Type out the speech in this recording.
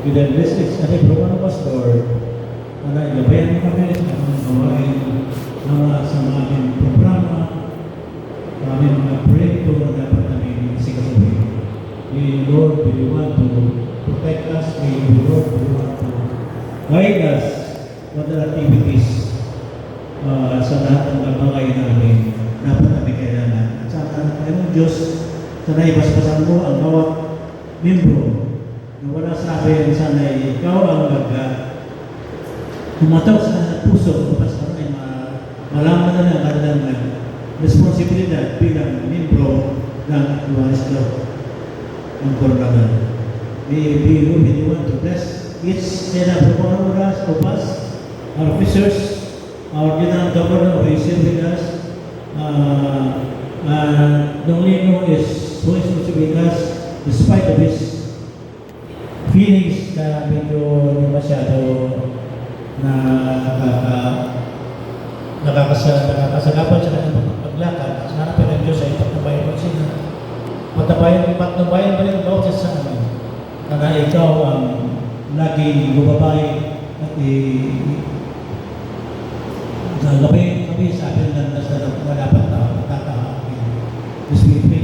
with the blessings na programa pastor, na ilabayan mo kami sa mga gawain sa mga aming programa, sa aming mga proyekto na dapat namin sikasuhin. We, Lord, we want to protect us. We, Lord, we want to guide us with the activities sa lahat ng bagay namin dapat namin kailangan. At sa kailangan Diyos, sana'y basbasan mo ang bawat membro na wala sa akin, sana'y ikaw ang kumataw sa puso upang sana'y malaman na ng kanilang responsibilidad bilang membro ng Luwanes Club ng Corbagan. May we really want to bless each and every one of us, our officers, our General Governor who is here with us, Don Lino who is with us despite of his feelings na medyo masyado na nakakasagapan sa kanyang paglakad. Sa harapin ng Diyos ay patnubayan mo sila. Patnubayan ba yung bawat sa amin? Na ikaw ang laging gumabay at gagawin kami sa akin ng nasa dapat tao, tatao. This we pray